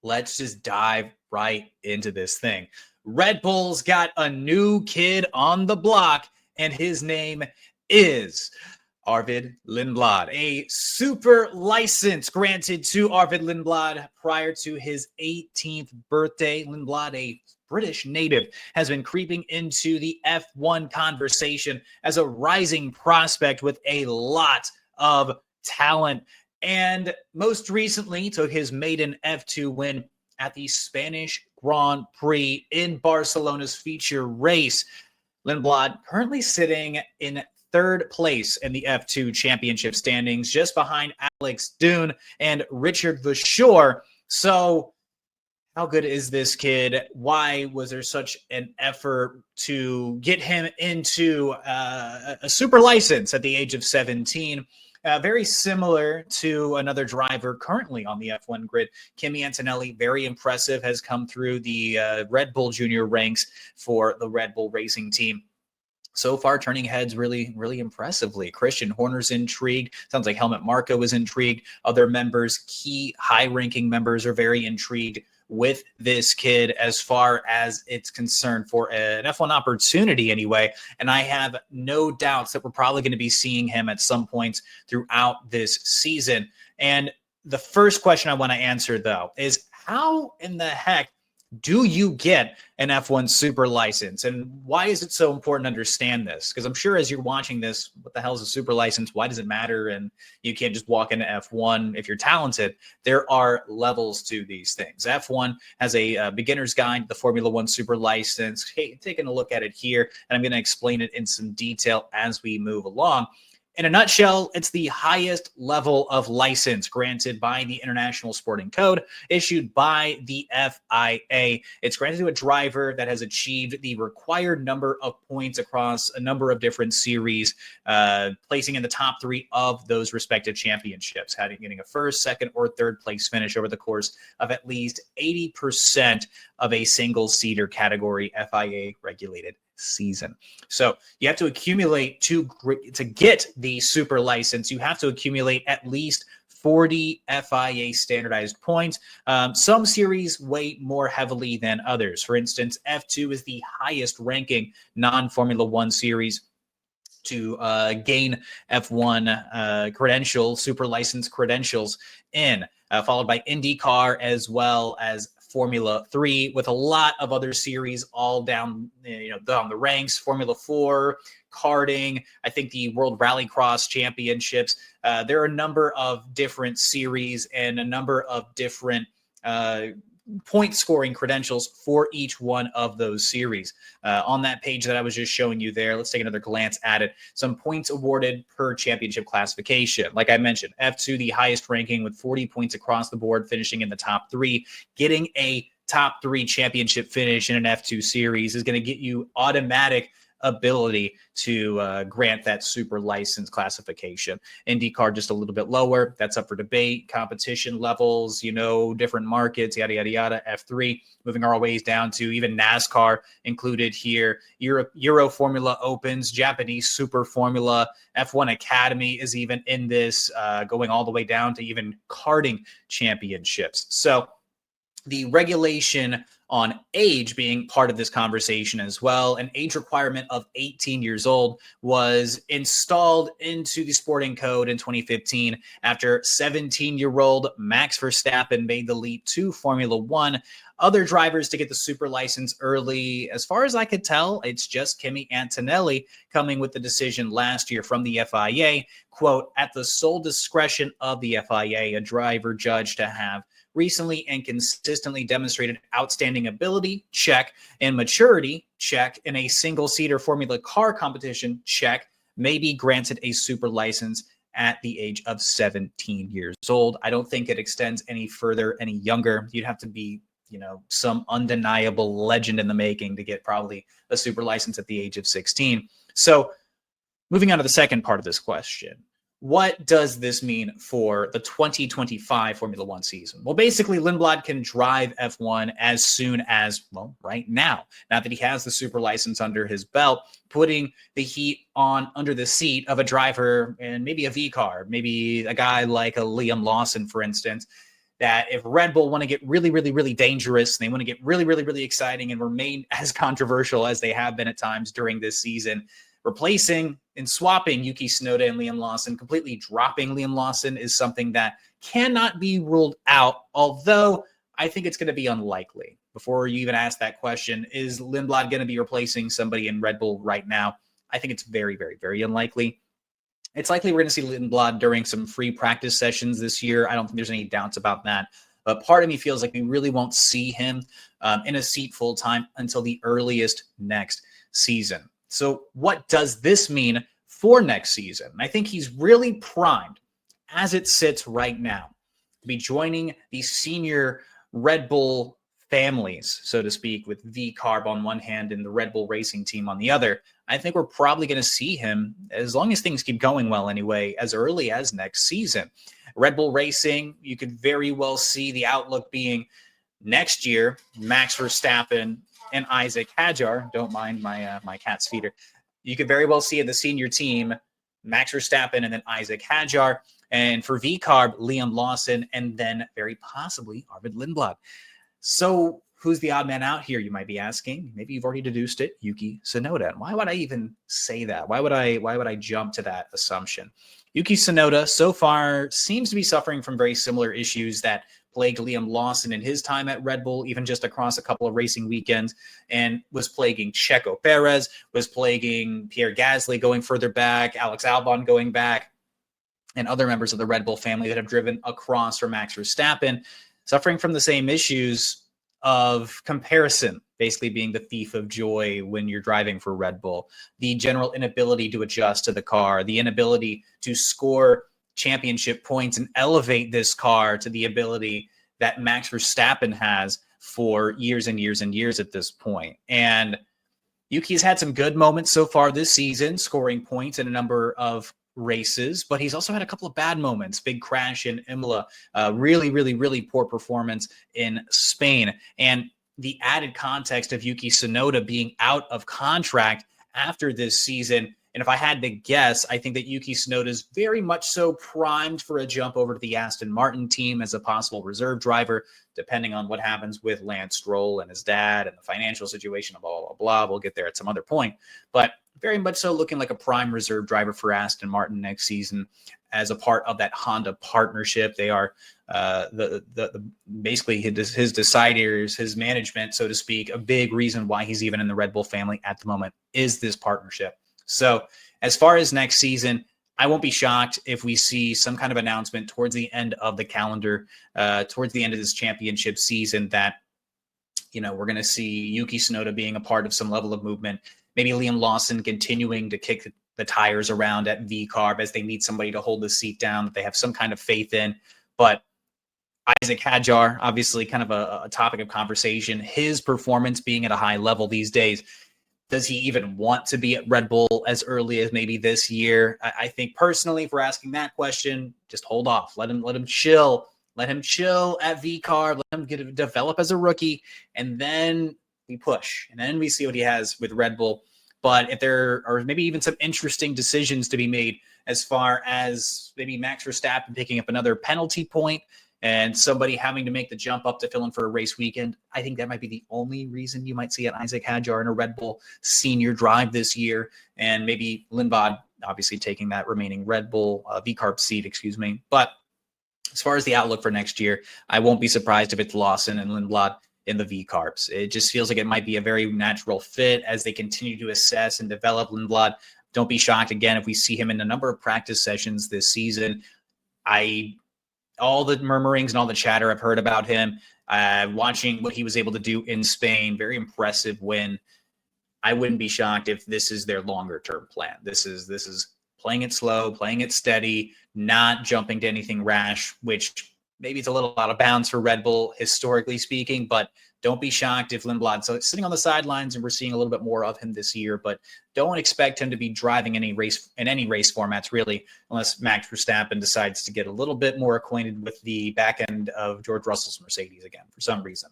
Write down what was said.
let's just dive right into this thing. Red Bull's got a new kid on the block, and his name is Arvid Lindblad. A super license granted to Arvid Lindblad prior to his 18th birthday. Lindblad, a British native, has been creeping into the F1 conversation as a rising prospect with a lot of talent. And most recently took his maiden F2 win at the Spanish Grand Prix in Barcelona's feature race. Lindblad currently sitting in third place in the F2 championship standings, just behind Alex Dune and Richard Vachor. So how good is this kid? Why was there such an effort to get him into a super license at the age of 17? Very similar to another driver currently on the F1 grid, Kimi Antonelli, very impressive, has come through the Red Bull Junior ranks for the Red Bull Racing team. So far, turning heads really, really impressively. Christian Horner's intrigued. Sounds like Helmut Marko is intrigued. Other members, key high-ranking members, are very intrigued with this kid as far as it's concerned for an F1 opportunity anyway. And I have no doubts that we're probably going to be seeing him at some points throughout this season. And the first question I want to answer, though, is how in the heck do you get an F1 super license? And why is it so important to understand this? Because I'm sure as you're watching this, what the hell is a super license? Why does it matter? And you can't just walk into F1 if you're talented. There are levels to these things. F1 has a beginner's guide to the Formula One super license. Hey, taking a look at it here, and I'm going to explain it in some detail as we move along. In a nutshell, it's the highest level of license granted by the International Sporting Code, issued by the FIA. It's granted to a driver that has achieved the required number of points across a number of different series, placing in the top three of those respective championships, getting a first, second, or third place finish over the course of at least 80% of a single-seater category FIA-regulated season. So you have to accumulate to get the super license. You have to accumulate at least 40 FIA standardized points. Some series weigh more heavily than others. For instance, F2 is the highest ranking non-Formula One series to gain F1 credentials, super license credentials followed by IndyCar as well as Formula 3, with a lot of other series all down the ranks. Formula 4, karting, I think the World Rallycross Championships. There are a number of different series and a number of different point scoring credentials for each one of those series. On that page that I was just showing you there, let's take another glance at it. Some points awarded per championship classification. Like I mentioned, F2, the highest ranking with 40 points across the board, finishing in the top three. Getting a top three championship finish in an F2 series is going to get you automatic ability to grant that super license classification. IndyCar just a little bit lower. That's up for debate. Competition levels, different markets, yada, yada, yada. F3, moving our ways down to even NASCAR included here. Euro Formula Opens, Japanese Super Formula, F1 Academy is even in this, going all the way down to even karting championships. So the regulation on age being part of this conversation as well. An age requirement of 18 years old was installed into the sporting code in 2015 after 17-year-old Max Verstappen made the leap to Formula One. Other drivers to get the super license early, as far as I could tell, it's just Kimi Antonelli coming with the decision last year from the FIA. Quote, at the sole discretion of the FIA, a driver judged to have recently and consistently demonstrated outstanding ability, check, and maturity, check, in a single-seater Formula car competition, check, may be granted a super license at the age of 17 years old. I don't think it extends any further, any younger. You'd have to be, some undeniable legend in the making to get probably a super license at the age of 16. So moving on to the second part of this question. What does this mean for the 2025 Formula One season? Well, basically, Lindblad can drive F1 as soon as, right now that he has the super license under his belt, putting the heat on under the seat of a driver in maybe a V car, maybe a guy like a Liam Lawson, for instance. that if Red Bull want to get really, really, really dangerous, and they want to get really, really, really exciting and remain as controversial as they have been at times during this season, replacing and swapping Yuki Tsunoda and Liam Lawson, completely dropping Liam Lawson, is something that cannot be ruled out, although I think it's going to be unlikely. Before you even ask that question, is Lindblad going to be replacing somebody in Red Bull right now? I think it's very, very, very unlikely. It's likely we're going to see Lindblad during some free practice sessions this year. I don't think there's any doubts about that. But part of me feels like we really won't see him in a seat full time until the earliest next season. So what does this mean for next season? I think he's really primed as it sits right now to be joining the senior Red Bull families, so to speak, with V-Carb on one hand and the Red Bull racing team on the other. I think we're probably going to see him, as long as things keep going well anyway, as early as next season. Red Bull Racing, you could very well see the outlook being next year, Max Verstappen and Isaac Hadjar. Don't mind my cat's feeder. You could very well see in the senior team, Max Verstappen and then Isaac Hadjar. And for V-Carb, Liam Lawson, and then very possibly Arvid Lindblad. So who's the odd man out here, you might be asking? Maybe you've already deduced it, Yuki Tsunoda. And why would I even say that? Why would I jump to that assumption? Yuki Tsunoda so far seems to be suffering from very similar issues that plagued Liam Lawson in his time at Red Bull, even just across a couple of racing weekends, and was plaguing Checo Perez, was plaguing Pierre Gasly going further back, Alex Albon going back, and other members of the Red Bull family that have driven across for Max Verstappen, suffering from the same issues of comparison, basically being the thief of joy when you're driving for Red Bull, the general inability to adjust to the car, the inability to score championship points and elevate this car to the ability that Max Verstappen has for years and years and years at this point. And Yuki's had some good moments so far this season, scoring points in a number of races, but he's also had a couple of bad moments. Big crash in Imola, really, really, really poor performance in Spain. And the added context of Yuki Tsunoda being out of contract after this season. And if I had to guess, I think that Yuki Tsunoda is very much so primed for a jump over to the Aston Martin team as a possible reserve driver, depending on what happens with Lance Stroll and his dad and the financial situation, blah, blah, blah. We'll get there at some other point. But very much so looking like a prime reserve driver for Aston Martin next season as a part of that Honda partnership. They are basically his deciders, his management, so to speak. A big reason why he's even in the Red Bull family at the moment is this partnership. So as far as next season, I won't be shocked if we see some kind of announcement towards the end of the calendar, towards the end of this championship season, that, you know, we're going to see Yuki Tsunoda being a part of some level of movement. Maybe Liam Lawson continuing to kick the tires around at V-Carb as they need somebody to hold the seat down that they have some kind of faith in. But Isaac Hadjar, obviously kind of a topic of conversation, his performance being at a high level these days. Does he even want to be at Red Bull as early as maybe this year? I think personally, if we're asking that question, just hold off. Let him chill. Let him chill at V-Carb. Let him develop as a rookie, and then we push. And then we see what he has with Red Bull. But if there are maybe even some interesting decisions to be made as far as maybe Max Verstappen picking up another penalty point and somebody having to make the jump up to fill in for a race weekend, I think that might be the only reason you might see an Isaac Hadjar in a Red Bull senior drive this year, and maybe Lindblad obviously taking that remaining Red Bull V-Carb seat, But as far as the outlook for next year, I won't be surprised if it's Lawson and Lindblad in the V-Carbs. It just feels like it might be a very natural fit as they continue to assess and develop Lindblad. Don't be shocked, again, if we see him in a number of practice sessions this season. All the murmurings and all the chatter I've heard about him, watching what he was able to do in Spain, very impressive win. I wouldn't be shocked if this is their longer-term plan. This is playing it slow, playing it steady, not jumping to anything rash, which maybe it's a little out of bounds for Red Bull, historically speaking, but don't be shocked if Lindblad's sitting on the sidelines and we're seeing a little bit more of him this year, but don't expect him to be driving any race in any race formats, really, unless Max Verstappen decides to get a little bit more acquainted with the back end of George Russell's Mercedes again for some reason.